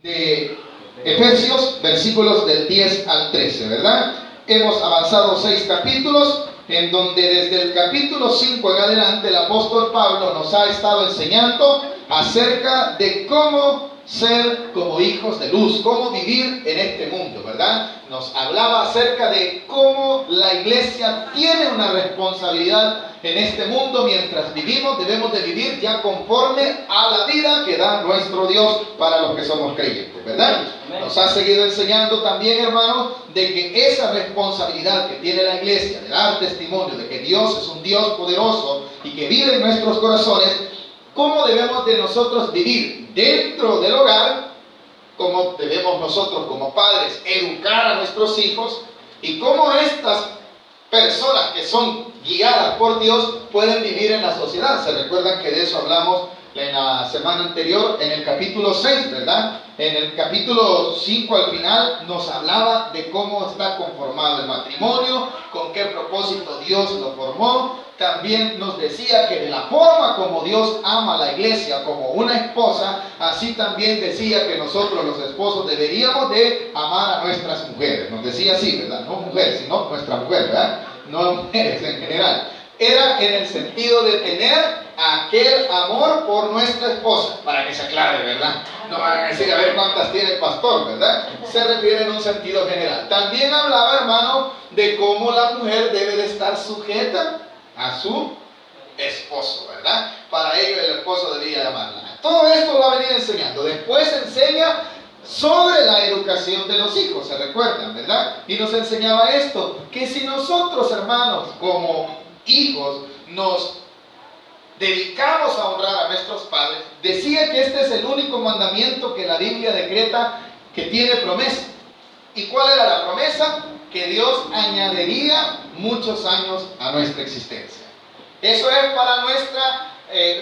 de Efesios, versículos del 10 al 13, ¿verdad? Hemos avanzado 6 capítulos, en donde desde el capítulo 5 en adelante el apóstol Pablo nos ha estado enseñando acerca de cómo ser como hijos de luz, cómo vivir en este mundo, ¿verdad? Nos hablaba acerca de cómo la iglesia tiene una responsabilidad en este mundo. Mientras vivimos, debemos de vivir ya conforme a la vida que da nuestro Dios para los que somos creyentes, ¿verdad? Nos ha seguido enseñando también, hermanos, de que esa responsabilidad que tiene la iglesia de dar testimonio de que Dios es un Dios poderoso y que vive en nuestros corazones, cómo debemos de nosotros vivir dentro del hogar, cómo debemos nosotros como padres educar a nuestros hijos y cómo estas personas que son guiadas por Dios pueden vivir en la sociedad. Se recuerdan que de eso hablamos en la semana anterior, en el capítulo 6, ¿verdad? En el capítulo 5 al final nos hablaba de cómo está conformado el matrimonio, con qué propósito Dios lo formó. También nos decía que de la forma como Dios ama a la iglesia como una esposa, así también decía que nosotros los esposos deberíamos de amar a nuestras mujeres. Nos decía así, ¿verdad? No mujeres, sino nuestra mujer, ¿verdad? No mujeres en general. Era en el sentido de tener aquel amor por nuestra esposa, para que se aclare, ¿verdad? No van a decir a ver cuántas tiene el pastor, ¿verdad? Se refiere en un sentido general. También hablaba, hermano, de cómo la mujer debe de estar sujeta a su esposo, ¿verdad? Para ello el esposo debía amarla. Todo esto lo ha venido enseñando. Después enseña sobre la educación de los hijos, ¿se recuerdan, verdad? Y nos enseñaba esto, que si nosotros, hermanos, como hijos, nos dedicamos a honrar a nuestros padres, decía que este es el único mandamiento que la Biblia decreta que tiene promesa. ¿Y cuál era la promesa? Que Dios añadiría muchos años a nuestra existencia. Eso es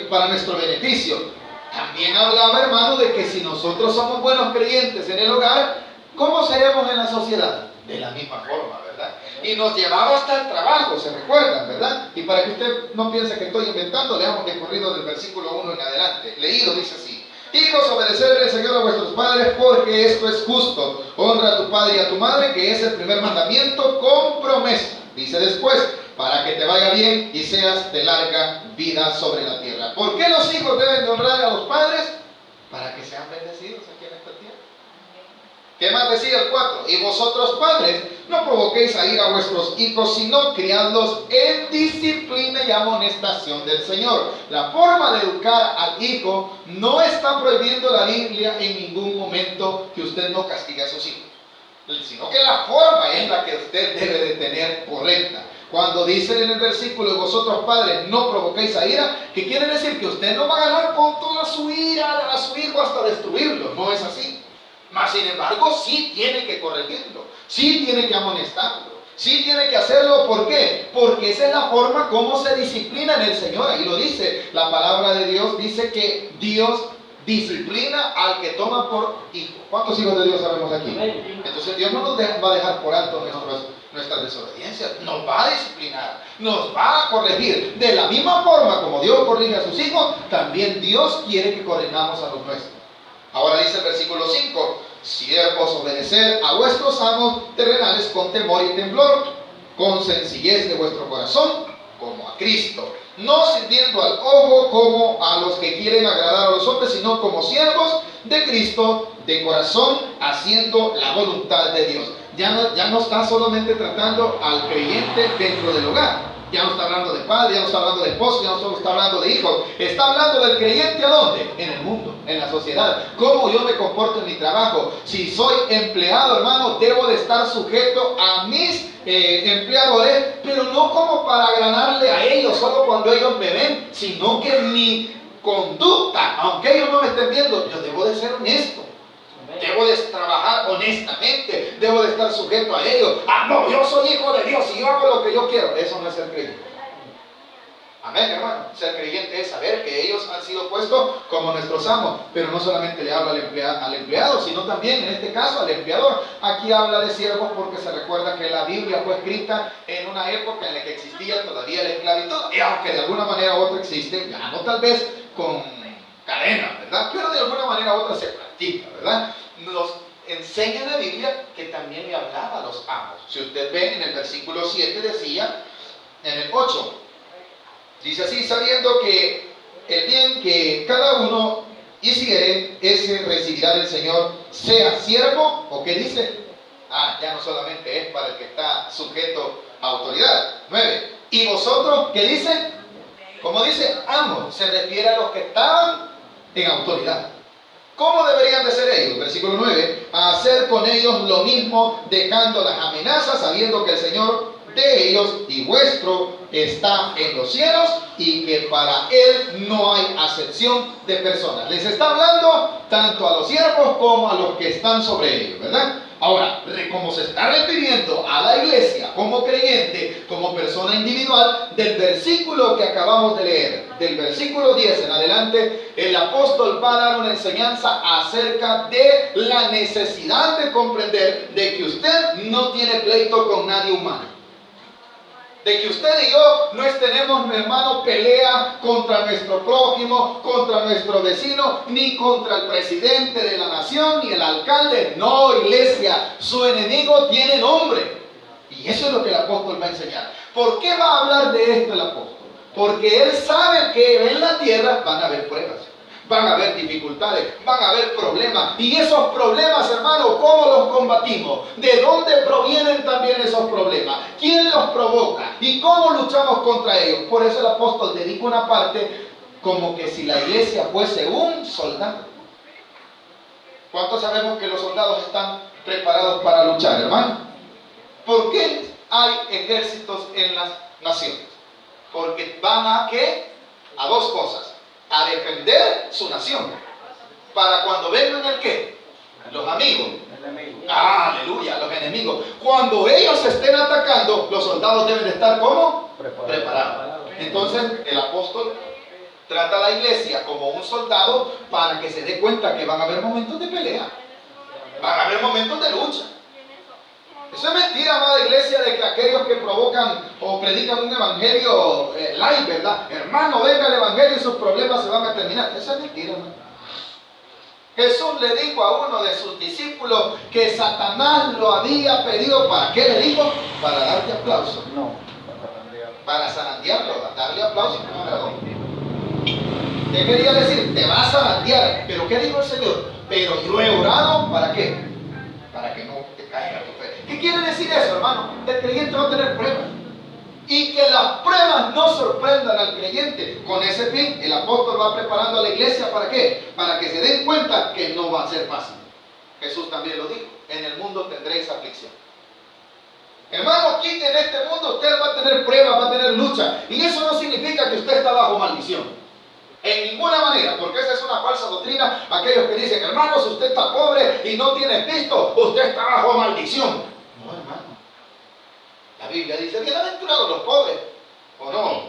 para nuestro beneficio. También hablaba, hermano, de que si nosotros somos buenos creyentes en el hogar, ¿cómo seremos en la sociedad? De la misma forma, ¿verdad? Y nos llevaba hasta el trabajo, ¿se recuerdan, verdad? Y para que usted no piense que estoy inventando, leamos de corrido del versículo 1 en adelante. Leído dice así: hijos, obedecedle, Señor, a vuestros padres, porque esto es justo. Honra a tu padre y a tu madre, que es el primer mandamiento con promesa. Dice después, para que te vaya bien y seas de larga vida sobre la tierra. ¿Por qué los hijos deben de honrar a los padres? Para que sean bendecidos aquí en esta tierra. ¿Qué más decía el 4? Y vosotros, padres, no provoquéis a ir a vuestros hijos, sino criadlos en disciplina y amonestación del Señor. La forma de educar al hijo no está prohibiendo la Biblia en ningún momento que usted no castigue a sus hijos, sino que la forma es la que usted debe de tener correcta. Cuando dicen en el versículo, y vosotros padres no provoquéis a ira, ¿qué quiere decir? Que usted no va a ganar con toda su ira a su hijo hasta destruirlo. No es así. Mas sin embargo, sí tiene que corregirlo, sí tiene que amonestarlo, sí tiene que hacerlo. ¿Por qué? Porque esa es la forma como se disciplina en el Señor. Ahí lo dice, la palabra de Dios dice que Dios disciplina al que toma por hijo. ¿Cuántos hijos de Dios sabemos aquí? Entonces Dios no nos va a dejar por alto nuestras desobediencias, nos va a disciplinar, nos va a corregir. De la misma forma como Dios corrige a sus hijos, también Dios quiere que corrijamos a los nuestros. Ahora dice el versículo 5, siervos, obedeced a vuestros amos terrenales con temor y temblor, con sencillez de vuestro corazón, como a Cristo, no sirviendo al ojo como a los que quieren agradar a los hombres, sino como siervos de Cristo, de corazón, haciendo la voluntad de Dios. Ya no está solamente tratando al creyente dentro del hogar. Ya no está hablando de padre, ya no está hablando de esposo, ya no solo está hablando de hijos. Está hablando del creyente ¿a dónde? En el mundo, en la sociedad. ¿Cómo yo me comporto en mi trabajo? Si soy empleado, hermano, debo de estar sujeto a mis empleadores, pero no como para agradarle a ellos solo cuando ellos me ven, sino que mi conducta, aunque ellos no me estén viendo, yo debo de ser honesto. Debo de trabajar honestamente, debo de estar sujeto a ellos. Ah, no, yo soy hijo de Dios y yo hago lo que yo quiero. Eso no es ser creyente. Amén, hermano. Ser creyente es saber que ellos han sido puestos como nuestros amos. Pero no solamente le habla al empleado, sino también, en este caso, al empleador. Aquí habla de siervos porque se recuerda que la Biblia fue escrita en una época en la que existía todavía la esclavitud. Y aunque de alguna manera u otra existe, ya no tal vez con cadenas, ¿verdad? Pero de alguna manera u otra se puede. practica, ¿verdad? Nos enseña la Biblia que también le hablaba a los amos. Si usted ve en el versículo 7 decía, en el 8, dice así: sabiendo que el bien que cada uno hiciere, ese recibirá del Señor, sea siervo, o ¿qué dice? Ya no solamente es para el que está sujeto a autoridad. 9. Y vosotros, ¿qué dice? Como dice, amos, se refiere a los que estaban en autoridad. ¿Cómo deberían de ser ellos? Versículo 9, a hacer con ellos lo mismo, dejando las amenazas, sabiendo que el Señor de ellos y vuestro está en los cielos, y que para Él no hay acepción de personas. Les está hablando tanto a los siervos como a los que están sobre ellos, ¿verdad? Ahora, como se está refiriendo a la iglesia como creyente, como persona individual, del versículo que acabamos de leer, del versículo 10 en adelante, el apóstol va a dar una enseñanza acerca de la necesidad de comprender de que usted no tiene pleito con nadie humano. De que usted y yo no tenemos, mi hermano, pelea contra nuestro prójimo, contra nuestro vecino, ni contra el presidente de la nación, ni el alcalde. No, iglesia, su enemigo tiene nombre. Y eso es lo que el apóstol va a enseñar. ¿Por qué va a hablar de esto el apóstol? Porque él sabe que en la tierra van a haber pruebas. Van a haber dificultades, van a haber problemas. Y esos problemas, hermano, ¿cómo los combatimos? ¿De dónde provienen también esos problemas? ¿Quién los provoca? ¿Y cómo luchamos contra ellos? Por eso el apóstol dedica una parte como que si la iglesia fuese un soldado. ¿Cuántos sabemos que los soldados están preparados para luchar, hermano? ¿Por qué hay ejércitos en las naciones? Porque van a ¿qué? A dos cosas. A defender su nación. Para cuando vengan el ¿qué? Los amigos. Aleluya, los enemigos. Cuando ellos estén atacando, los soldados deben de estar ¿cómo? Preparados. Entonces el apóstol trata a la iglesia como un soldado para que se dé cuenta que van a haber momentos de pelea. Van a haber momentos de lucha. Eso es mentira, amada iglesia, de que aquellos que provocan o predican un evangelio light, ¿verdad? Hermano, venga el evangelio y sus problemas se van a terminar. Eso es mentira, hermano. Jesús le dijo a uno de sus discípulos que Satanás lo había pedido. ¿Para qué le dijo? Para darte aplauso. No, para zarandearlo, darle aplauso. ¿Qué quería decir? Te vas a zarandear. ¿Pero qué dijo el Señor? Pero yo he orado, ¿para qué? Para que no te caiga tu fe. ¿Qué quiere decir eso, hermano? El creyente va a tener pruebas. Y que las pruebas no sorprendan al creyente. Con ese fin, el apóstol va preparando a la iglesia, ¿para qué? Para que se den cuenta que no va a ser fácil. Jesús también lo dijo: en el mundo tendréis aflicción. Hermano, aquí en este mundo usted va a tener pruebas, va a tener lucha. Y eso no significa que usted está bajo maldición. En ninguna manera, porque esa es una falsa doctrina. Aquellos que dicen: hermano, si usted está pobre y no tiene visto, usted está bajo maldición. No, hermano. La Biblia dice: bienaventurados los pobres, ¿o no?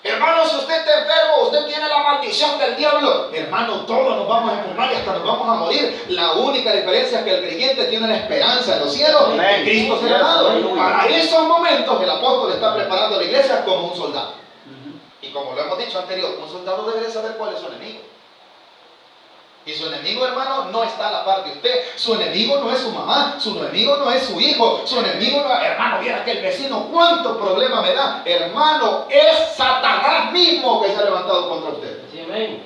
Hermano, si usted está enfermo, usted tiene la maldición del diablo. Hermano, todos nos vamos a enfermar y hasta nos vamos a morir. La única diferencia es que el creyente tiene la esperanza en los cielos, que Cristo será dado. Para esos momentos el apóstol está preparando a la iglesia como un soldado. Y como lo hemos dicho anterior, un soldado debe de saber cuál es su enemigo. Y su enemigo, hermano, no está a la par de usted. Su enemigo no es su mamá, su enemigo no es su hijo, su enemigo no es, hermano, viera que el vecino cuánto problema me da. Hermano, es Satanás mismo que se ha levantado contra usted. Sí, amén.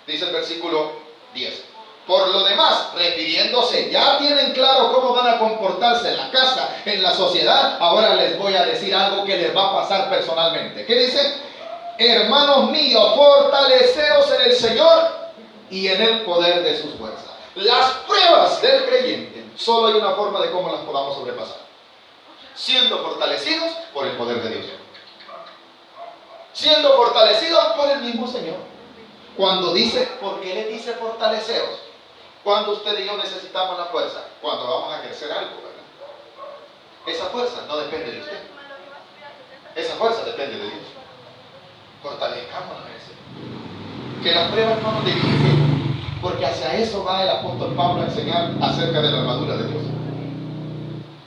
Dice el versículo 10. Por lo demás, refiriéndose, ya tienen claro cómo van a comportarse en la casa, en la sociedad. Ahora les voy a decir algo que les va a pasar personalmente. ¿Qué dice? Hermanos míos, fortaleceos en el Señor y en el poder de sus fuerzas. Las pruebas del creyente, solo hay una forma de cómo las podamos sobrepasar: siendo fortalecidos por el poder de Dios, siendo fortalecidos por el mismo Señor. Cuando dice, ¿por qué le dice fortaleceos? Cuando usted y yo necesitamos la fuerza, cuando vamos a ejercer algo, ¿verdad? Esa fuerza no depende de usted, esa fuerza depende de Dios. Fortalezcámonos en eso. Que las pruebas no nos dirigen, porque hacia eso va el apóstol Pablo a enseñar acerca de la armadura de Dios.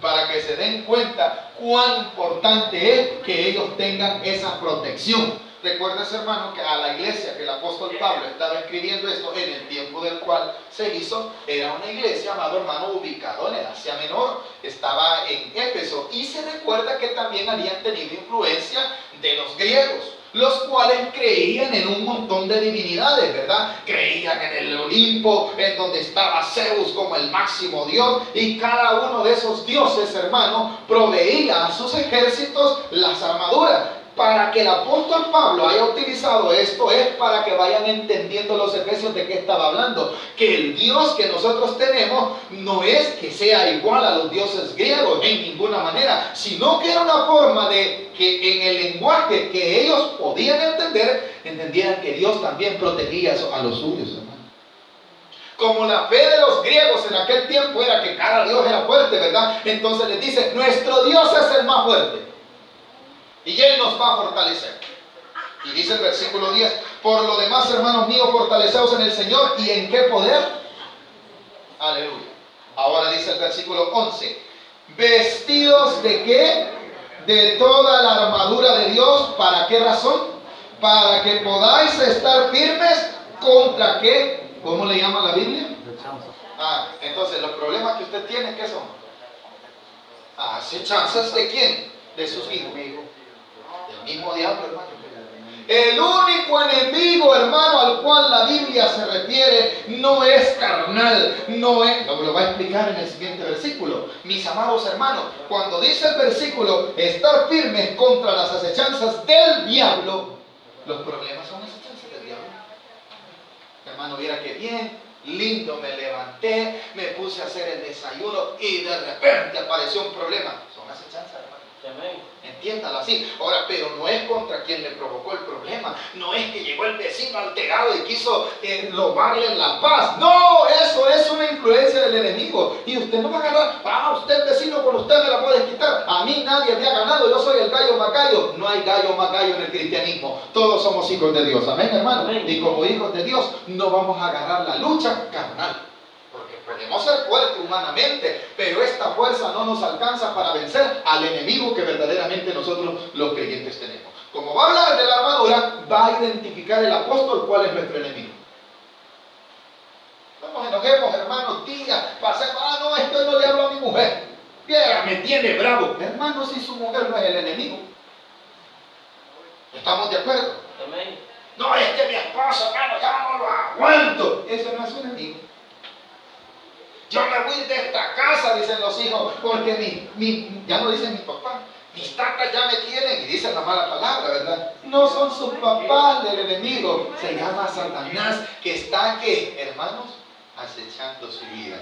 Para que se den cuenta cuán importante es que ellos tengan esa protección. Recuerdes, hermano, que a la iglesia que el apóstol Pablo estaba escribiendo esto en el tiempo del cual se hizo, era una iglesia, amado hermano, ubicado en el Asia Menor, estaba en Éfeso, y se recuerda que también habían tenido influencia de los griegos, los cuales creían en un montón de divinidades, ¿verdad? Creían en el Olimpo, en donde estaba Zeus como el máximo dios, y cada uno de esos dioses, hermano, proveía a sus ejércitos las armaduras. Para que el apóstol Pablo haya utilizado esto es para que vayan entendiendo los efesios de qué estaba hablando. Que el Dios que nosotros tenemos no es que sea igual a los dioses griegos en ninguna manera, sino que era una forma de que en el lenguaje que ellos podían entender, entendieran que Dios también protegía a los suyos, hermano. Como la fe de los griegos en aquel tiempo era que cada Dios era fuerte, ¿verdad? Entonces les dice, nuestro Dios es el más fuerte. Y Él nos va a fortalecer. Y dice el versículo 10, por lo demás, hermanos míos, fortaleceos en el Señor. ¿Y en qué poder? Aleluya. Ahora dice el versículo 11, vestidos de qué? De toda la armadura de Dios. ¿Para qué razón? Para que podáis estar firmes contra qué. ¿Cómo le llama la Biblia? Entonces los problemas que usted tiene, ¿qué son? ¿Acechanzas de quién? De sus hijos. El mismo diablo, hermano. El único enemigo, hermano, al cual la Biblia se refiere no es carnal, no es, lo va a explicar en el siguiente versículo. Mis amados hermanos, cuando dice el versículo estar firmes contra las acechanzas del diablo, los problemas son acechanzas del diablo. Hermano, viera que bien lindo me levanté, me puse a hacer el desayuno y de repente apareció un problema. Son acechanzas, hermano. Entiéndalo así. Ahora, pero no es contra quien le provocó el problema. No es que llegó el vecino alterado y quiso robarle la paz. No, eso es una influencia del enemigo. Y usted no va a agarrar, usted vecino, con usted me la puede quitar. A mí nadie me ha ganado, yo soy el gallo macayo. No hay gallo macayo en el cristianismo. Todos somos hijos de Dios. Amén, hermano. Amén. Y como hijos de Dios no vamos a agarrar la lucha carnal. Porque podemos ser fuertes humanamente, pero esta fuerza no nos alcanza para vencer al enemigo que verdaderamente nosotros los creyentes tenemos. Como va a hablar de la armadura, va a identificar el apóstol cuál es nuestro enemigo. No nos enojemos, hermanos, diga, no, esto no le hablo a mi mujer. Me tiene bravo. Hermano, si su mujer no es el enemigo. ¿Estamos de acuerdo? Amén. No, es que mi esposo, hermano, ya no lo aguanto. Eso no es un enemigo. Yo me voy de esta casa, dicen los hijos, porque ya no dicen mi papá, mis tatas ya me tienen, y dicen la mala palabra, ¿verdad? No son sus papás del enemigo, se llama Satanás, que está, ¿qué, hermanos? Acechando su vida,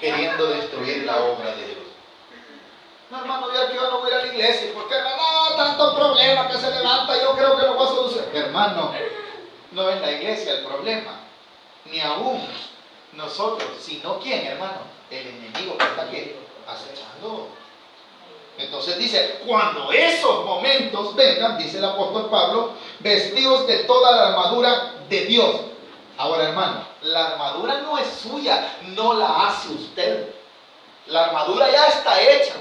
queriendo destruir la obra de Dios. No, hermano, ya que yo no voy a ir a la iglesia, porque no, tantos problemas que se levanta, yo creo que lo voy a solucionar. Hermano, no es la iglesia el problema, ni aún nosotros, sino ¿quién, hermano? El enemigo que está aquí acechando. Entonces dice, cuando esos momentos vengan, dice el apóstol Pablo, vestidos de toda la armadura de Dios. Ahora, hermano, la armadura no es suya, no la hace usted. La armadura ya está hecha.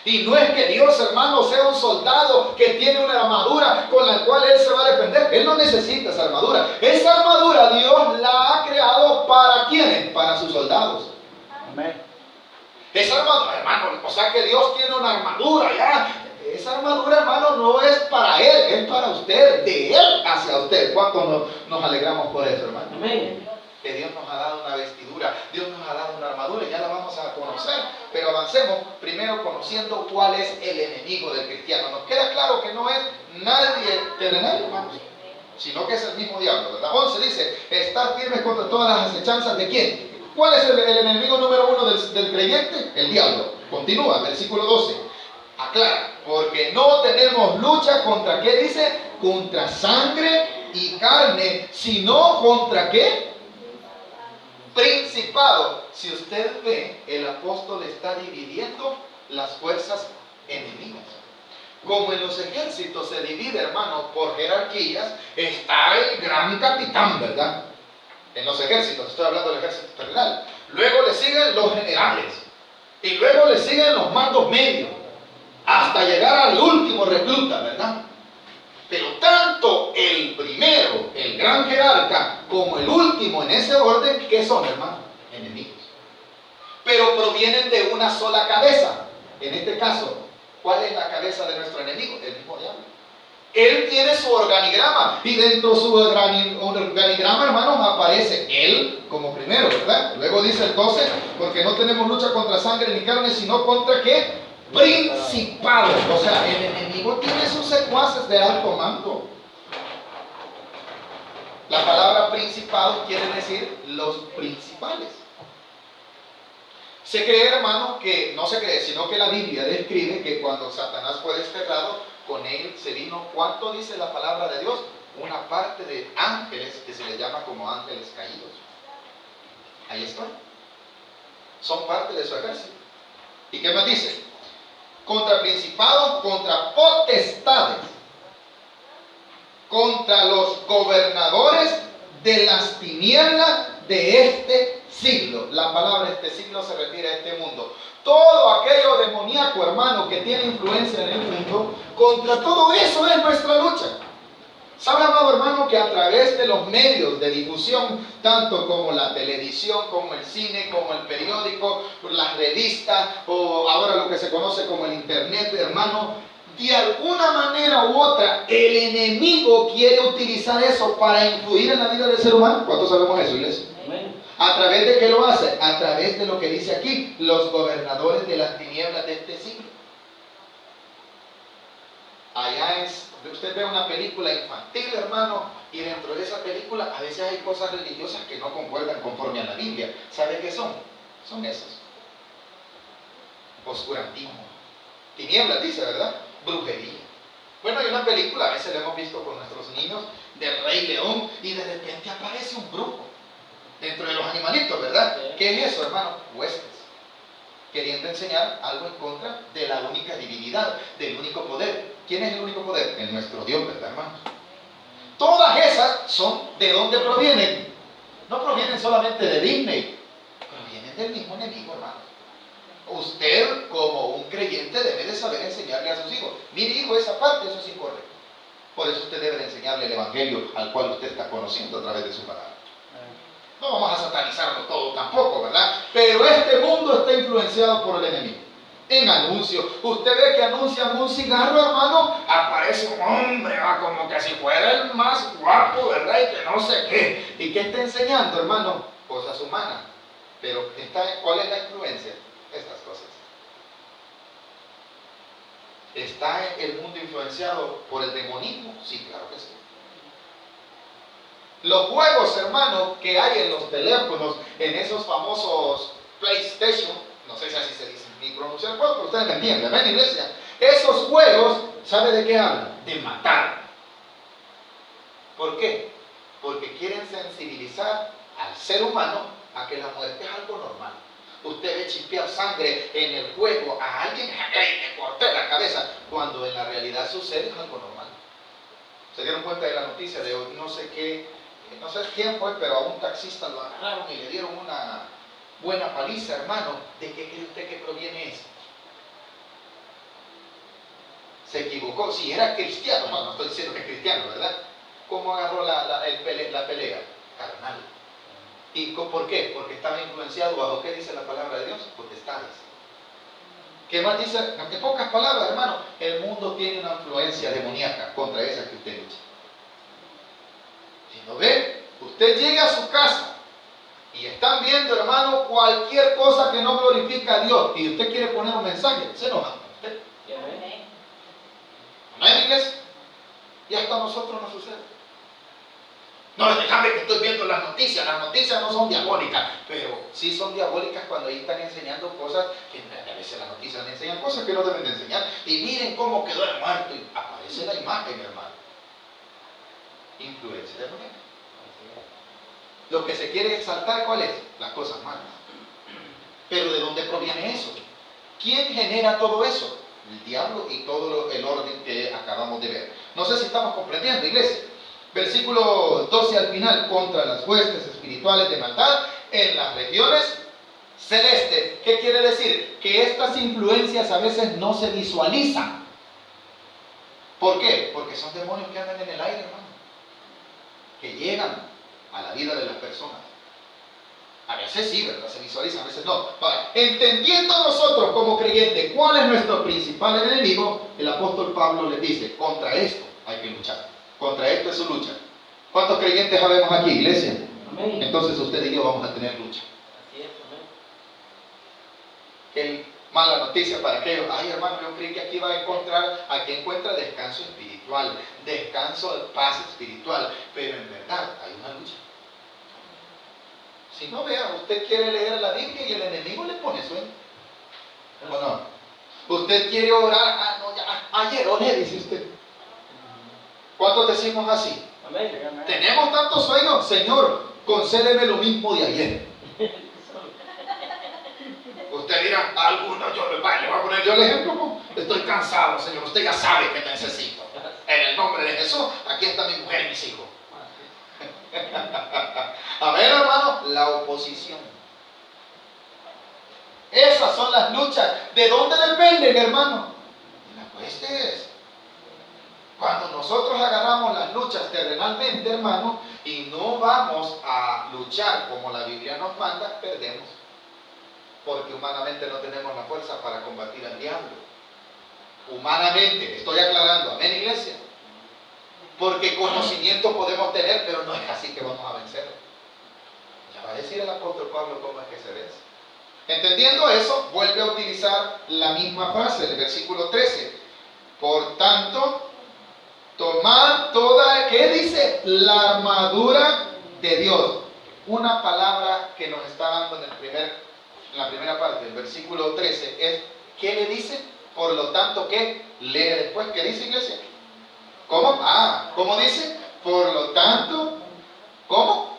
Y no es que Dios, hermano, sea un soldado que tiene una armadura con la cual Él se va a defender. Él no necesita esa armadura. Esa armadura Dios la ha creado ¿para quiénes? Para sus soldados. Amén. Esa armadura, hermano, o sea que Dios tiene una armadura ya. Esa armadura, hermano, no es para Él, es para usted, de Él hacia usted. ¿Cuánto nos alegramos por eso, hermano? Amén. Que Dios nos ha dado una vestidura, Dios nos ha dado una armadura y ya la vamos a conocer, pero avancemos primero conociendo cuál es el enemigo del cristiano. Nos queda claro que no es nadie terrenal, hermanos, sino que es el mismo diablo, ¿verdad? 11 dice, estar firmes contra todas las acechanzas de ¿quién? ¿Cuál es el enemigo número uno del creyente? El diablo. Continúa, versículo 12. Aclara, porque no tenemos lucha contra ¿qué dice? Contra sangre y carne, sino contra ¿qué? Principado. Si usted ve, el apóstol está dividiendo las fuerzas enemigas. Como en los ejércitos se divide, hermano, por jerarquías, está el gran capitán, ¿verdad? En los ejércitos, estoy hablando del ejército terrenal. Luego le siguen los generales. Y luego le siguen los mandos medios. Hasta llegar al último recluta, ¿verdad? Pero tanto el primero, el gran jerarca, como el último en ese orden, ¿qué son, hermano? Enemigos. Pero provienen de una sola cabeza. En este caso, ¿cuál es la cabeza de nuestro enemigo? El mismo diablo. Él tiene su organigrama y dentro de su organigrama, hermanos, aparece él como primero, ¿verdad? Luego dice el 12, porque no tenemos lucha contra sangre ni carne, sino contra ¿qué? Principados. O sea, el enemigo tiene sus secuaces de alto mando. La palabra principados quiere decir los principales. Se cree, hermano, que no se cree, sino que la Biblia describe que cuando Satanás fue desterrado, con él se vino, ¿cuánto dice la palabra de Dios? Una parte de ángeles que se le llama como ángeles caídos. Ahí están. Son parte de su ejército. ¿Y qué más dice? Contra principados, contra potestades, contra los gobernadores de las tinieblas de este siglo. La palabra este siglo se refiere a este mundo. Todo aquello demoníaco, hermano, que tiene influencia en el mundo, contra todo eso es nuestra lucha. ¿Sabe, amado hermano, que a través de los medios de difusión, tanto como la televisión, como el cine, como el periódico, las revistas, o ahora lo que se conoce como el internet, hermano, de alguna manera u otra, el enemigo quiere utilizar eso para influir en la vida del ser humano? ¿Cuántos sabemos eso, iglesia? ¿A través de qué lo hace? A través de lo que dice aquí, los gobernadores de las tinieblas de este siglo. Allá usted ve una película infantil, hermano, y dentro de esa película a veces hay cosas religiosas que no concuerdan conforme a la Biblia. ¿Sabe qué son? Son esas. Oscurantismo. Tinieblas dice, ¿verdad? Brujería. Bueno, hay una película, a veces la hemos visto con nuestros niños, del Rey León, y de repente aparece un brujo dentro de los animalitos, ¿verdad? ¿Qué es eso, hermano? Huestes. Queriendo enseñar algo en contra de la única divinidad, del único poder. ¿Quién es el único poder? El nuestro Dios, ¿verdad, hermano? Todas esas son, ¿de dónde provienen? No provienen solamente de Disney, provienen del mismo enemigo, hermano. Usted, como un creyente, debe de saber enseñarle a sus hijos. Mire, hijo, esa parte, eso es incorrecto. Por eso usted debe de enseñarle el evangelio al cual usted está conociendo a través de su palabra. No vamos a satanizarlo todo tampoco, ¿verdad? Pero este mundo está influenciado por el enemigo. En anuncios, usted ve que anuncian un cigarro, hermano, aparece un hombre, va como que si fuera el más guapo, ¿verdad? Y que no sé qué. ¿Y qué está enseñando, hermano? Cosas humanas. Pero ¿cuál es la influencia? Estas cosas. ¿Está el mundo influenciado por el demonismo? Sí, claro que sí. Los juegos, hermano, que hay en los teléfonos, en esos famosos PlayStation, no sé si así se dice ni pronunciar el juego, pero ustedes me entienden, ¿ven, iglesia? Esos juegos, ¿sabe de qué hablan? De matar. ¿Por qué? Porque quieren sensibilizar al ser humano a que la muerte es algo normal. Usted ve chispear sangre en el juego a alguien, ¡ay, me corté la cabeza! Cuando en la realidad sucede es algo normal. Se dieron cuenta de la noticia de no sé qué, no sé quién fue, pero a un taxista lo agarraron y le dieron una buena paliza, hermano. ¿De qué cree usted que proviene eso? Se equivocó. Si era cristiano, no estoy diciendo que es cristiano, ¿verdad? ¿Cómo agarró la pelea? Carnal. ¿Y por qué? Porque estaba influenciado bajo ¿qué dice la palabra de Dios? Potestades. ¿Qué más dice? En pocas palabras, hermano, el mundo tiene una influencia demoníaca contra esa que usted lucha. Si no ve, usted llega a su casa y están viendo, hermano, cualquier cosa que no glorifica a Dios y usted quiere poner un mensaje, se enoja con usted. Amén, iglesia. Y hasta a nosotros nos sucede. No, déjame que estoy viendo las noticias no son diabólicas, pero sí son diabólicas cuando ahí están enseñando cosas que a veces las noticias le enseñan cosas que no deben de enseñar. Y miren cómo quedó el muerto y aparece la imagen, hermano. Influencia demoníaca. Lo que se quiere exaltar, ¿cuál es? Las cosas malas. Pero ¿de dónde proviene eso? ¿Quién genera todo eso? El diablo y todo el orden que acabamos de ver. No sé si estamos comprendiendo, iglesia. Versículo 12 al final, contra las huestes espirituales de maldad en las regiones celestes. ¿Qué quiere decir? Que estas influencias a veces no se visualizan. ¿Por qué? Porque son demonios que andan en el aire, hermano, que llegan a la vida de las personas. A veces sí, ¿verdad? Se visualizan, a veces no. Vale. Entendiendo nosotros como creyentes cuál es nuestro principal enemigo, el apóstol Pablo les dice, contra esto hay que luchar. Contra esto es su lucha. ¿Cuántos creyentes habemos aquí, iglesia? Amén. Entonces usted y yo vamos a tener lucha. Así es, amén. Qué mala noticia para aquellos. Ay, hermano, yo creí que aquí va a encontrar, aquí encuentra descanso espiritual, descanso de paz espiritual, pero en verdad hay una lucha. Si no, vea, usted quiere leer la Biblia y el enemigo le pone sueño. ¿O no? Usted quiere orar, no, ya, ayer oré, dice usted. ¿Cuántos decimos así? Amén. Tenemos tanto sueño, Señor, concédeme lo mismo de ayer. Usted dirá, algunos yo le voy a poner yo el ejemplo, ¿no? Estoy cansado, Señor, usted ya sabe que necesito. En el nombre de Jesús, aquí está mi mujer y mis hijos. A ver, hermano, la oposición. Esas son las luchas. ¿De dónde dependen, hermano? De las huestes. Cuando nosotros agarramos las luchas terrenalmente, hermano, y no vamos a luchar como la Biblia nos manda, perdemos. Porque humanamente no tenemos la fuerza para combatir al diablo. Humanamente, estoy aclarando, amén, iglesia. Porque conocimiento podemos tener, pero no es así que vamos a vencerlo. Ya va a decir el apóstol Pablo cómo es que se vence. Entendiendo eso, vuelve a utilizar la misma frase del versículo 13. Por tanto, tomad toda, ¿qué dice? La armadura de Dios. Una palabra que nos está dando en la primera parte del versículo 13 es, ¿qué le dice? Por lo tanto, ¿qué? Lee después, ¿qué dice, iglesia? ¿Cómo? ¿Cómo dice? Por lo tanto, ¿cómo?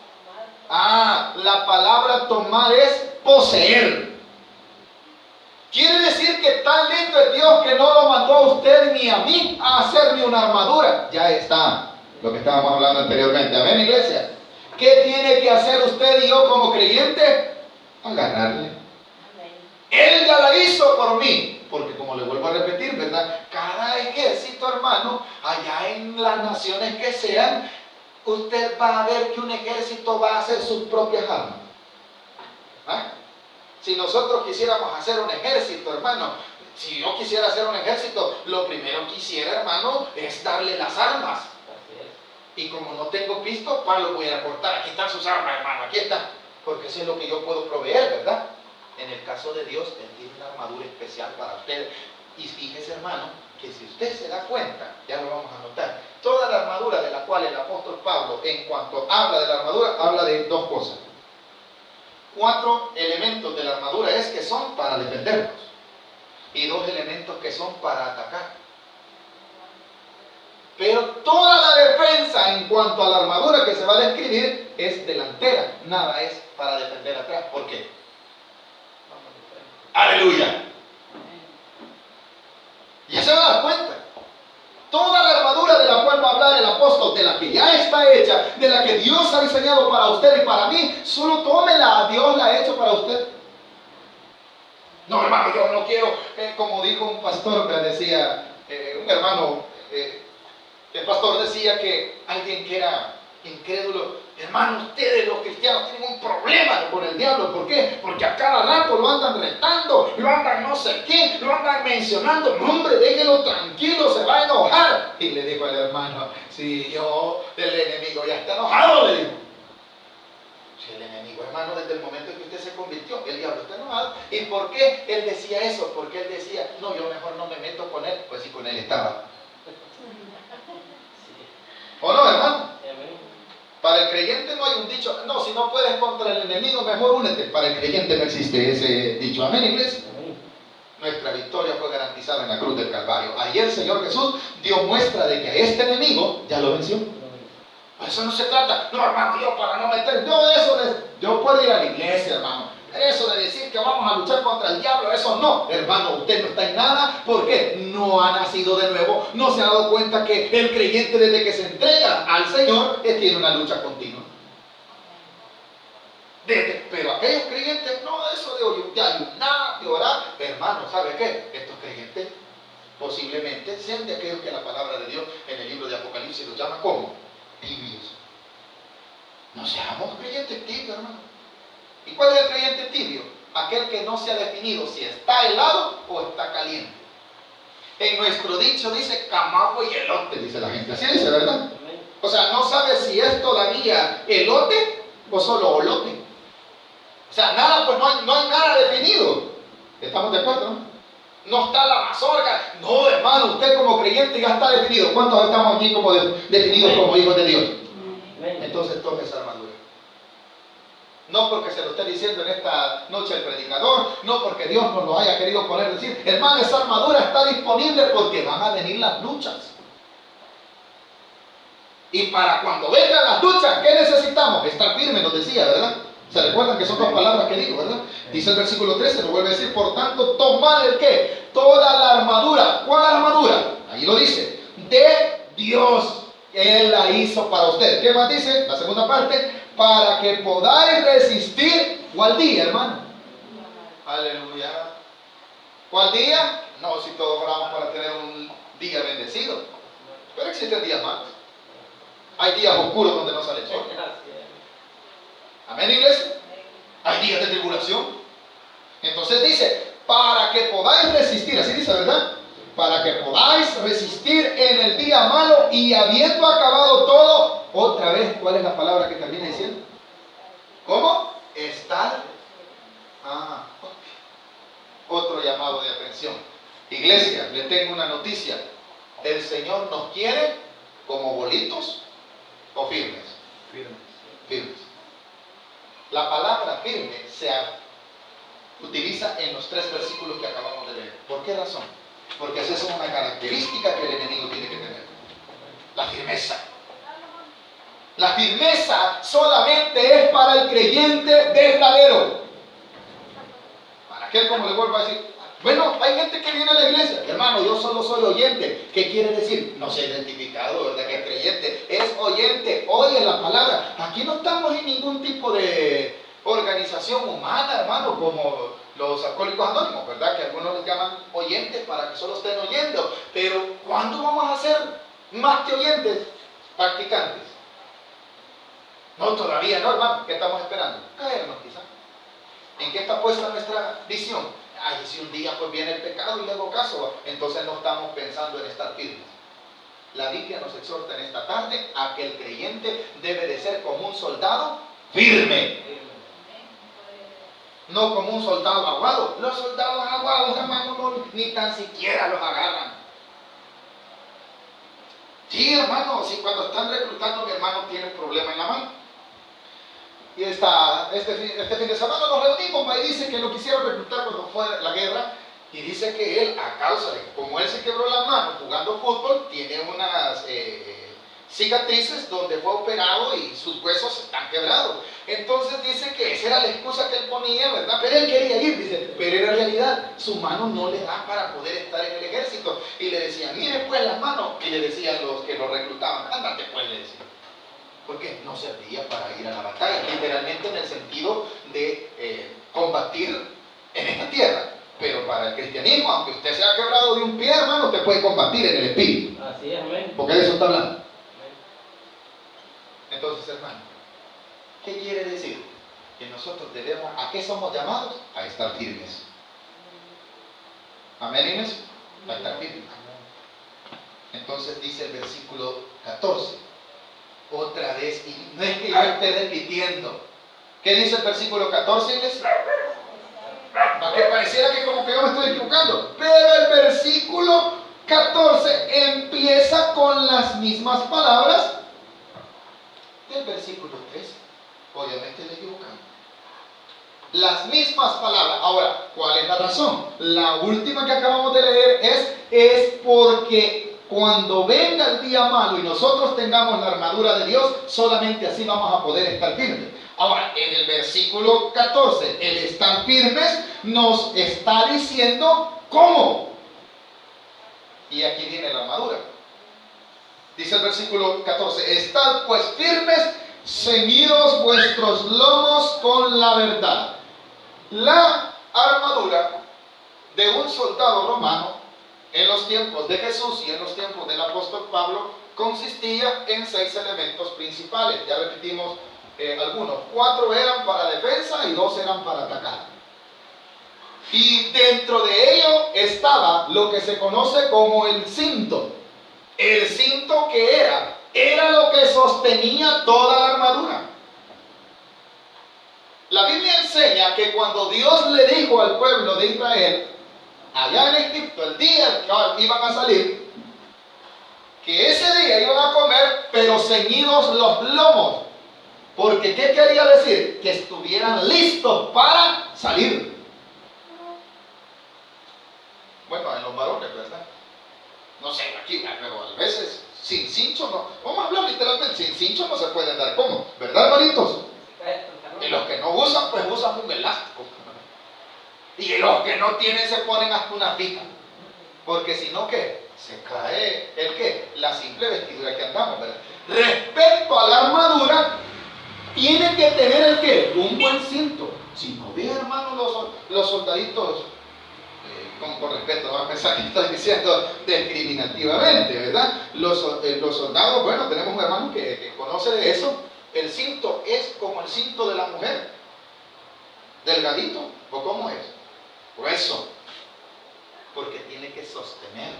La palabra tomar es poseer. Quiere decir que tan lindo es Dios que no lo mandó a usted ni a mí a hacerme una armadura. Ya está, lo que estábamos hablando anteriormente. Amén, iglesia. ¿Qué tiene que hacer usted y yo como creyente? Agarrarle. Él ya la hizo por mí. Porque como le vuelvo a repetir, ¿verdad? Cada ejército, hermano, allá en las naciones que sean, usted va a ver que un ejército va a hacer sus propias armas. Si nosotros quisiéramos hacer un ejército, hermano, si yo quisiera hacer un ejército, lo primero que quisiera, hermano, es darle las armas. Y como no tengo pisto, pues lo voy a cortar. Aquí están sus armas, hermano, aquí están. Porque eso es lo que yo puedo proveer, ¿verdad? En el caso de Dios, Él tiene una armadura especial para usted. Y fíjese, hermano, que si usted se da cuenta, ya lo vamos a notar, toda la armadura de la cual el apóstol Pablo, en cuanto habla de la armadura, habla de dos cosas. 4 elementos de la armadura es que son para defendernos. Y 2 elementos que son para atacar. Pero toda la defensa en cuanto a la armadura que se va a describir es delantera. Nada es para defender atrás. ¿Por qué? Aleluya. Ya se va a dar cuenta. Toda la armadura de la cual va a hablar el apóstol, de la que ya está hecha, de la que Dios ha diseñado para usted y para mí, solo tómela. Dios la ha hecho para usted. No, hermano, yo no quiero, como dijo un pastor que decía, un hermano, el pastor decía que alguien que era incrédulo, hermano, ustedes los cristianos tienen un problema con el diablo. ¿Por qué? Porque a cada rato lo andan retando, lo andan no sé qué, lo andan mencionando. No, hombre, déjelo tranquilo, se va a enojar. Y le dijo al hermano, si yo, el enemigo ya está enojado, le dijo. Si el enemigo, hermano, desde el momento en que usted se convirtió, el diablo está enojado. ¿Y por qué él decía eso? Porque él decía, no, yo mejor no me meto con él. Pues si con él estaba. ¿O no, hermano? Para el creyente no hay un dicho, no, si no puedes contra el enemigo, mejor únete. Para el creyente no existe ese dicho. Amén, iglesia. Nuestra victoria fue garantizada en la cruz del Calvario. Ahí el Señor Jesús dio muestra de que a este enemigo ya lo venció. Eso no se trata, no, hermano, yo para no meter, yo puedo ir a la iglesia, hermano. Eso de decir que vamos a luchar contra el diablo, eso no, hermano, usted no está en nada. ¿Por qué? No ha nacido de nuevo, no se ha dado cuenta que el creyente desde que se entrega al Señor, tiene una lucha continua. Pero aquellos creyentes, no, eso de ayunar, de orar, hermano, ¿sabe qué? Estos creyentes posiblemente sean de aquellos que la palabra de Dios en el libro de Apocalipsis los llama como tibios. No seamos creyentes tibios, hermano. ¿Y cuál es el creyente tibio? Aquel que no se ha definido si está helado o está caliente. En nuestro dicho dice camago y elote, dice la gente. Así dice, ¿verdad? O sea, no sabe si es todavía elote o solo olote. O sea, nada, pues no hay nada definido. ¿Estamos de acuerdo? No está la mazorca. No, hermano, usted como creyente ya está definido. ¿Cuántos estamos aquí como definidos como hijos de Dios? Entonces tome esa armadura. No porque se lo esté diciendo en esta noche el predicador, no porque Dios nos lo haya querido poner decir. Hermano, esa armadura está disponible porque van a venir las luchas. Y para cuando vengan las luchas, ¿qué necesitamos? Estar firmes, nos decía, ¿verdad? ¿Se recuerdan que son dos palabras que digo, verdad? Dice el versículo 13, lo vuelve a decir, por tanto, tomad el ¿qué? Toda la armadura. ¿Cuál armadura? Ahí lo dice, de Dios. Él la hizo para usted. ¿Qué más dice? La segunda parte, para que podáis resistir. ¿Cuál día, hermano? Aleluya. ¿Cuál día? No, si todos oramos para tener un día bendecido. Pero existen días malos. Hay días oscuros donde no sale el sol. Amén, iglesia. Hay días de tribulación. Entonces dice, para que podáis resistir, así dice, ¿verdad? Para que podáis resistir en el día malo y habiendo acabado todo, otra vez, ¿cuál es la palabra que termina diciendo? ¿Cómo? Estar. Otro llamado de atención. Iglesia, le tengo una noticia. El Señor nos quiere como bolitos o firmes. Firmes. La palabra firme se utiliza en los 3 versículos que acabamos de leer. ¿Por qué razón? Porque esa es una característica que el enemigo tiene que tener. La firmeza. La firmeza solamente es para el creyente verdadero. Para aquel, como le vuelvo a decir, bueno, hay gente que viene a la iglesia. Hermano, yo solo soy oyente. ¿Qué quiere decir? No se ha identificado, ¿verdad? Que es creyente. Es oyente, oye la palabra. Aquí no estamos en ningún tipo de organización humana, hermano, como los alcohólicos anónimos, ¿verdad? Que algunos les llaman oyentes para que solo estén oyendo. Pero ¿cuándo vamos a ser más que oyentes? Practicantes. No, todavía no, hermano. ¿Qué estamos esperando? Caernos, quizás. ¿En qué está puesta nuestra visión? Ay, si un día pues viene el pecado y le hago caso, entonces no estamos pensando en estar firmes. La Biblia nos exhorta en esta tarde a que el creyente debe de ser como un soldado firme. No como un soldado aguado. Los soldados aguados, hermano, no, ni tan siquiera los agarran. Sí, hermano, si cuando están reclutando, mi hermano tiene un problema en la mano. Y este fin de semana nos reunimos y dice que lo quisieron reclutar cuando fue la guerra. Y dice que él, a causa de que como él se quebró la mano jugando fútbol, tiene unas cicatrices donde fue operado y sus huesos están quebrados. Entonces dice que esa era la excusa que él ponía, ¿verdad? Pero él quería ir, dice, pero en realidad su mano no le da para poder estar en el ejército. Y le decían, mire pues las manos. Y le decían los que lo reclutaban, ándate pues, le decían. Porque no servía para ir a la batalla, literalmente en el sentido de combatir en esta tierra. Pero para el cristianismo, aunque usted sea quebrado de un pie, hermano, usted puede combatir en el espíritu. Así es, amén. Porque de eso está hablando. Entonces, hermano, ¿qué quiere decir? Que nosotros debemos, ¿a qué somos llamados? A estar firmes. Amén, Inés. A estar firmes. Entonces dice el versículo 14. Otra vez, y no es que yo esté repitiendo. ¿Qué dice el versículo 14, iglesia? Para que pareciera que como que yo me estoy equivocando. Pero el versículo 14 empieza con las mismas palabras del versículo 13. Obviamente le equivocamos. Las mismas palabras. Ahora, ¿cuál es la razón? La última que acabamos de leer es porque cuando venga el día malo y nosotros tengamos la armadura de Dios, solamente así vamos a poder estar firmes. Ahora, en el versículo 14, el estar firmes nos está diciendo cómo. Y aquí viene la armadura. Dice el versículo 14, estad pues firmes, ceñidos vuestros lomos con la verdad. La armadura de un soldado romano en los tiempos de Jesús y en los tiempos del apóstol Pablo consistía en 6 elementos principales. Ya repetimos algunos. 4 eran para defensa y 2 eran para atacar. Y dentro de ello estaba lo que se conoce como el cinto. El cinto que era lo que sostenía toda la armadura. La Biblia enseña que cuando Dios le dijo al pueblo de Israel, allá en Egipto, el día que iban a salir, que ese día iban a comer, pero ceñidos los lomos. Porque ¿qué quería decir? Que estuvieran listos para salir. Bueno, en los varones, ¿verdad? No sé, aquí, pero a veces sin cincho no. Vamos a hablar literalmente, sin cincho no se puede andar como, ¿verdad, hermanitos? Y los que no usan, pues usan un elástico. Y los que no tienen se ponen hasta una pica. Porque si no, ¿qué? Se cae el qué, la simple vestidura que andamos, ¿verdad? Respecto a la armadura, tiene que tener el qué, un buen cinto. Si no ve, hermano, los soldaditos, con respeto, va a pensar que estoy diciendo discriminativamente, ¿verdad? Los soldados, bueno, tenemos un hermano que conoce de eso. El cinto es como el cinto de la mujer, delgadito, ¿o cómo es? Grueso, porque tiene que sostener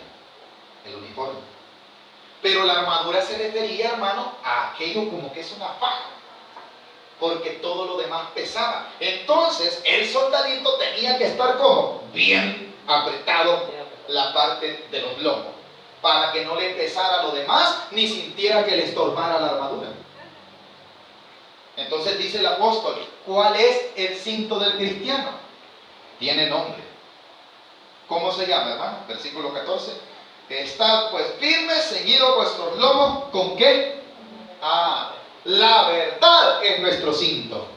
el uniforme. Pero la armadura se refería, hermano, a aquello como que es una faja, porque todo lo demás pesaba. Entonces el soldadito tenía que estar como bien apretado la parte de los lomos, para que no le pesara lo demás ni sintiera que le estorbara la armadura. Entonces dice el apóstol, ¿cuál es el cinto del cristiano? Tiene nombre. ¿Cómo se llama, hermano? Versículo 14. Estad pues firmes, ceñidos vuestros lomos, ¿con qué? La verdad es nuestro cinto.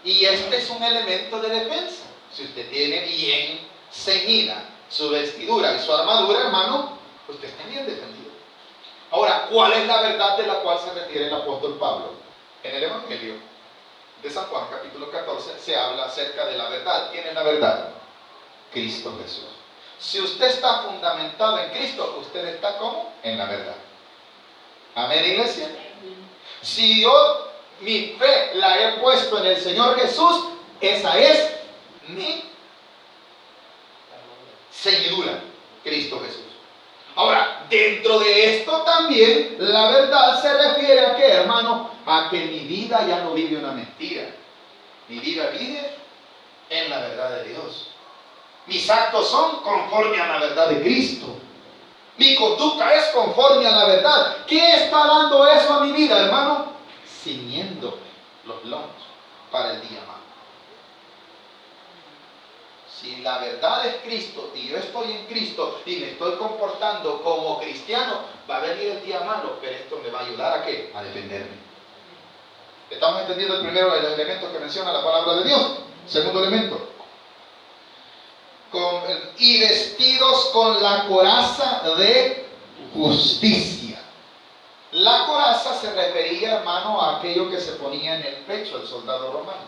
Y este es un elemento de defensa. Si usted tiene bien ceñida su vestidura y su armadura, hermano, usted está bien defendido. Ahora, ¿cuál es la verdad de la cual se refiere el apóstol Pablo? En el Evangelio de San Juan, capítulo 14, se habla acerca de la verdad. ¿Quién es la verdad? Cristo Jesús. Si usted está fundamentado en Cristo, usted está ¿cómo? En la verdad. Amén, iglesia. Si yo mi fe la he puesto en el Señor Jesús, esa es mi ceñidura, Cristo Jesús. Ahora, dentro de esto también, la verdad se refiere a qué, hermano? A que mi vida ya no vive una mentira. Mi vida vive en la verdad de Dios. Mis actos son conforme a la verdad de Cristo. Mi conducta es conforme a la verdad. ¿Qué está dando eso a mi vida, hermano? Ciñéndome los lomos para el día malo. Si la verdad es Cristo y yo estoy en Cristo y me estoy comportando como cristiano, va a venir el día malo, pero esto me va a ayudar ¿a qué? A defenderme. ¿Estamos entendiendo el primero de los elementos que menciona la palabra de Dios? Segundo elemento. Y vestidos con la coraza de justicia. La coraza se refería, hermano, a aquello que se ponía en el pecho del soldado romano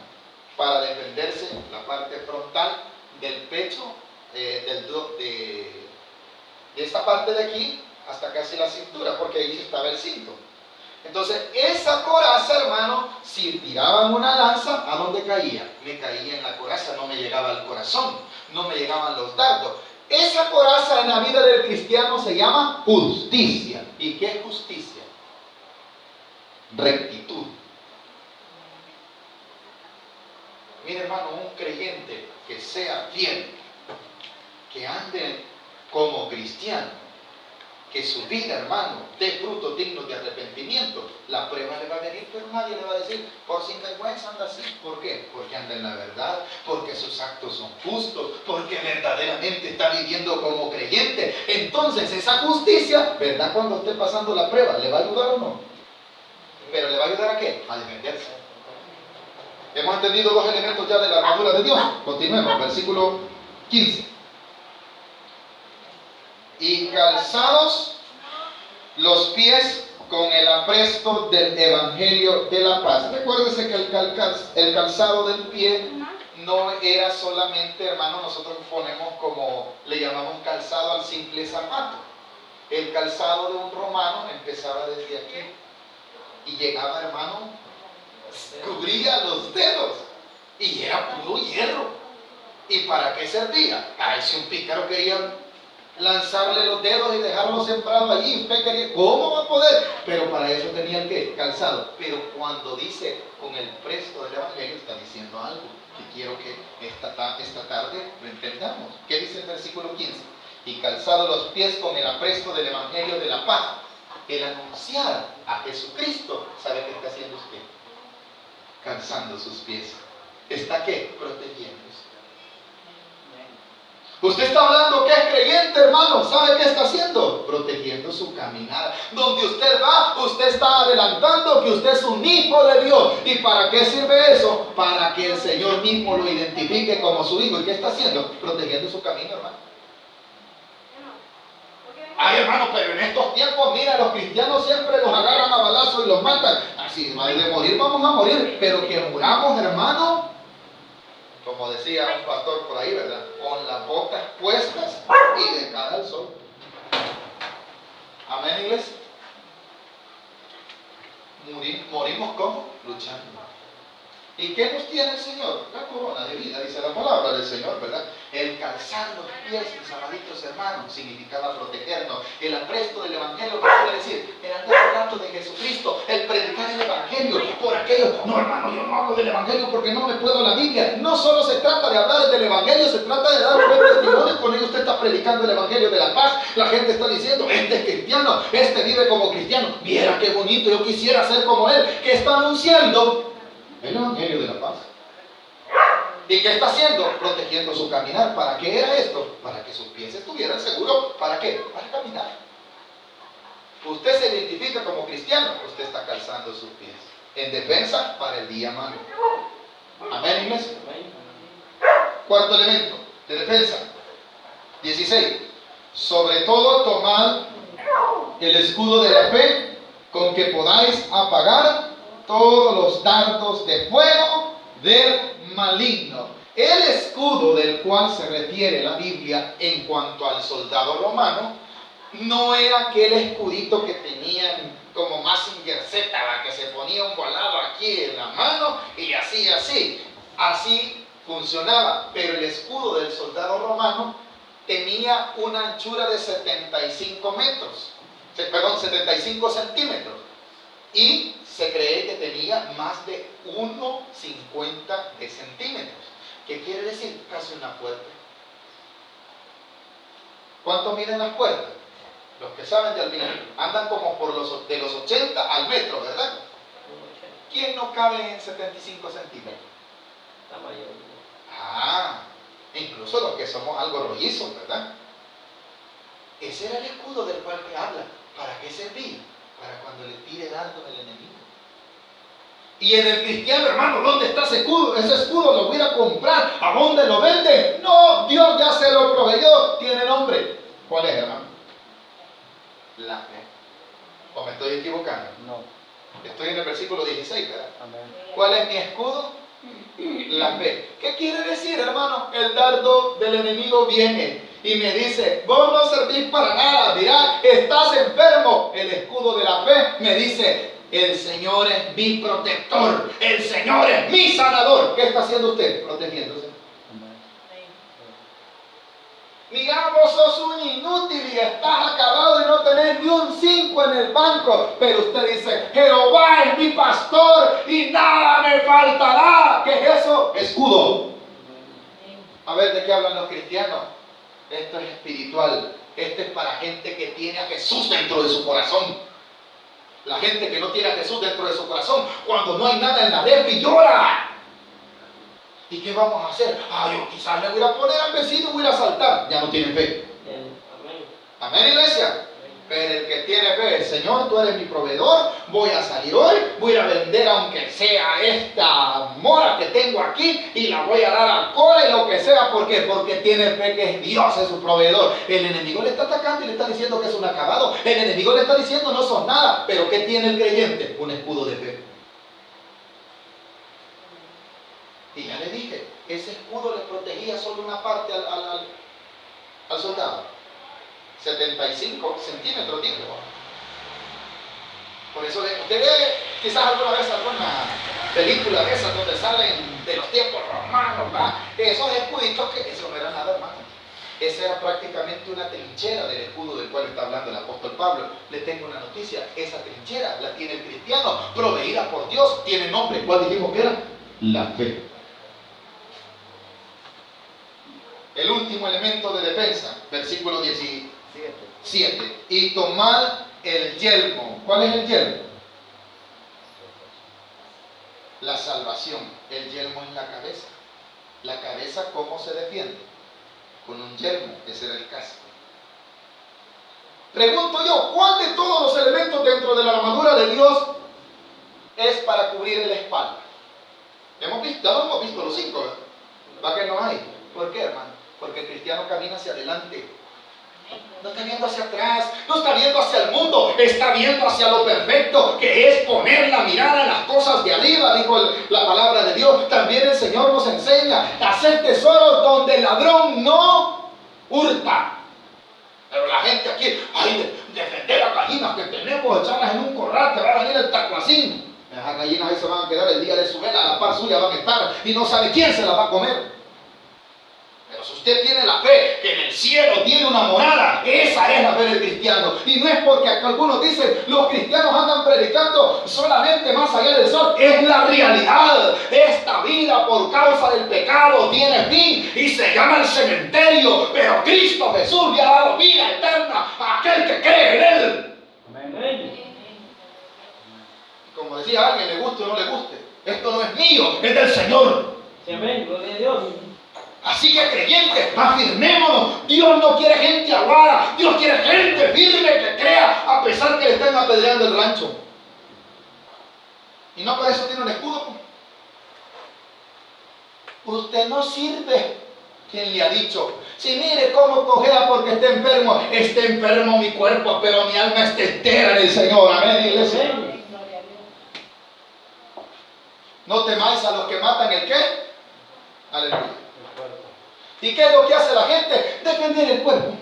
para defenderse la parte frontal del pecho, de esta parte de aquí hasta casi la cintura, porque ahí estaba el cinto. Entonces, esa coraza, hermano, si tiraban una lanza, ¿a dónde caía? Me caía en la coraza, no me llegaba al corazón, no me llegaban los dardos. Esa coraza en la vida del cristiano se llama justicia. ¿Y qué es justicia? Rectitud. Mire, hermano, un creyente que sea fiel, que ande como cristiano, que su vida, hermano, dé frutos dignos de arrepentimiento, la prueba le va a venir, pero nadie le va a decir, por sinvergüenza anda así. ¿Por qué? Porque anda en la verdad, porque sus actos son justos, porque verdaderamente está viviendo como creyente. Entonces esa justicia, ¿verdad? Cuando esté pasando la prueba, ¿le va a ayudar o no? ¿Pero le va a ayudar a qué? A defenderse. Hemos entendido dos elementos ya de la armadura de Dios. Continuemos, versículo 15. Y calzados los pies con el apresto del evangelio de la paz. Recuérdese que el calzado del pie no era solamente, hermano, nosotros ponemos como le llamamos calzado al simple zapato. El calzado de un romano empezaba desde aquí y llegaba, hermano, cubría los dedos y era puro hierro. ¿Y para qué servía? Ay, si un pícaro quería lanzarle los dedos y dejarlo sembrado allí, usted quería, ¿cómo va a poder? Pero para eso tenía el ¿qué? Calzado. Pero cuando dice con el presto del evangelio, está diciendo algo que quiero que esta tarde lo entendamos. ¿Qué dice el versículo 15? Y calzado los pies con el apresto del evangelio de la paz, el anunciar a Jesucristo. ¿Sabe qué está haciendo usted? Calzando sus pies. ¿Está qué? Protegiéndose. Usted está hablando que es creyente, hermano. ¿Sabe qué está haciendo? Protegiendo su caminar. Donde usted va, usted está adelantando que usted es un hijo de Dios. ¿Y para qué sirve eso? Para que el Señor mismo lo identifique como su hijo. ¿Y qué está haciendo? Protegiendo su camino, hermano. Ay, hermano, pero en estos tiempos, mira, los cristianos siempre los agarran a balazos y los matan. Así, de morir vamos a morir, pero que muramos, hermano, como decía un pastor por ahí, ¿verdad? Con las botas puestas y de cara al sol. Amén, iglesia. Morimos ¿cómo? Luchando. ¿Y qué nos tiene el Señor? La corona de vida, dice la palabra del Señor, ¿verdad? El calzar los pies, mis amaditos hermanos, significaba protegernos. El apresto del Evangelio, ¿qué quiere decir? El andar hablando de Jesucristo, el predicar el Evangelio. Por aquello, no hermano, yo no hablo del Evangelio porque no me puedo la Biblia. No solo se trata de hablar del Evangelio, se trata de dar un buen testimonio. Con ello usted está predicando el Evangelio de la paz. La gente está diciendo, este es cristiano, este vive como cristiano. Viera qué bonito, yo quisiera ser como él, que está anunciando el Evangelio de la paz. ¿Y qué está haciendo? Protegiendo su caminar. ¿Para qué era esto? Para que sus pies estuvieran seguros. ¿Para qué? Para caminar. Usted se identifica como cristiano, usted está calzando sus pies en defensa para el día malo. Amén, iglesia. Cuarto elemento de defensa. 16. Sobre todo tomad el escudo de la fe, con que podáis apagar todos los dardos de fuego del maligno. El escudo del cual se refiere la Biblia en cuanto al soldado romano no era aquel escudito que tenían como Mazinger Z, que se ponía un volado aquí en la mano y así funcionaba. Pero el escudo del soldado romano tenía una anchura de 75 centímetros. Y se cree que tenía más de 1,50 de centímetros. ¿Qué quiere decir? Casi una puerta. ¿Cuánto miden las puertas? Los que saben de albañilería andan como de los 80 al metro, ¿verdad? ¿Quién no cabe en 75 centímetros? La mayoría. Incluso los que somos algo rollizos, ¿verdad? Ese era el escudo del cual te habla. ¿Para qué servía? Para cuando le tire dardo el enemigo. Y en el cristiano, hermano, ¿dónde está ese escudo? Ese escudo lo voy a comprar. ¿A dónde lo vende? No, Dios ya se lo proveyó. Tiene nombre. ¿Cuál es, hermano? La fe. ¿O me estoy equivocando? No. Estoy en el versículo 16, ¿verdad? Amén. ¿Cuál es mi escudo? La fe. ¿Qué quiere decir, hermano? El dardo del enemigo viene y me dice, vos no servís para nada, mirá, estás enfermo. El escudo de la fe me dice, el Señor es mi protector, el Señor es mi sanador. ¿Qué está haciendo usted? Protegiéndose. Mira, vos sos un inútil y estás acabado y no tenés ni un 5 en el banco. Pero usted dice, Jehová es mi pastor y nada me faltará. ¿Qué es eso? Escudo. A ver, ¿de qué hablan los cristianos? Esto es espiritual. Esto es para gente que tiene a Jesús dentro de su corazón. La gente que no tiene a Jesús dentro de su corazón, cuando no hay nada en la derby, llora. ¿Y qué vamos a hacer? Yo quizás le voy a poner al vecino y voy a saltar. Ya no tiene fe. Amén. Amén, iglesia. Pero el que tiene fe, Señor, tú eres mi proveedor, voy a salir hoy, voy a vender aunque sea esta mora que tengo aquí y la voy a dar al cole y lo que sea. ¿Por qué? Porque tiene fe que es Dios, es su proveedor. El enemigo le está atacando y le está diciendo que es un acabado. El enemigo le está diciendo no sos nada. Pero ¿qué tiene el creyente? Un escudo de fe. Y ya le dije, ese escudo le protegía solo una parte al soldado. 75 centímetros, dijo. Por eso usted ve quizás alguna vez alguna película de esas donde salen de los tiempos romanos, ¿verdad? Esos escuditos, que eso no era nada, hermano. Esa era prácticamente una trinchera del escudo del cual está hablando el apóstol Pablo. Le tengo una noticia, esa trinchera la tiene el cristiano, proveída por Dios, tiene nombre. ¿Cuál dijimos que era? La fe. El último elemento de defensa, versículo 17. Y tomad el yelmo. ¿Cuál es el yelmo? La salvación. El yelmo en la cabeza. La cabeza, ¿cómo se defiende? Con un yelmo, ese era el casco. Pregunto yo, ¿cuál de todos los elementos dentro de la armadura de Dios es para cubrir la espalda? Hemos visto, ya lo hemos visto los 5, ¿verdad? ¿Va que no hay? ¿Por qué, hermano? Porque el cristiano camina hacia adelante. No está viendo hacia atrás, no está viendo hacia el mundo, está viendo hacia lo perfecto, que es poner la mirada en las cosas de arriba, dijo la palabra de Dios. También el Señor nos enseña a hacer tesoros donde el ladrón no hurta. Pero la gente aquí, ay, defender las gallinas que tenemos, echarlas en un corral, que va a venir el tacuacín. Las gallinas ahí se van a quedar el día de su vela, a la par suya van a estar y no sabe quién se las va a comer. Pero si usted tiene la fe que en el cielo tiene una morada, esa es la fe del cristiano. Y no es porque algunos dicen, los cristianos andan predicando solamente más allá del sol. Es la realidad. Esta vida por causa del pecado tiene fin y se llama el cementerio. Pero Cristo Jesús le ha dado vida eterna a aquel que cree en Él. Amén. Como decía alguien, le guste o no le guste, esto no es mío, es del Señor. Amén, gloria a Dios. Así que creyentes, afirmémonos. Dios no quiere gente aguada, Dios quiere gente firme que crea a pesar que le estén apedreando el rancho. Y no por eso tiene un escudo. Usted no sirve. ¿Quién le ha dicho? Si mire cómo cojea porque está enfermo mi cuerpo, pero mi alma está entera en el Señor. Amén, iglesia. No temáis a los que matan el ¿qué? Aleluya. ¿Y qué es lo que hace la gente? Defender el cuerpo.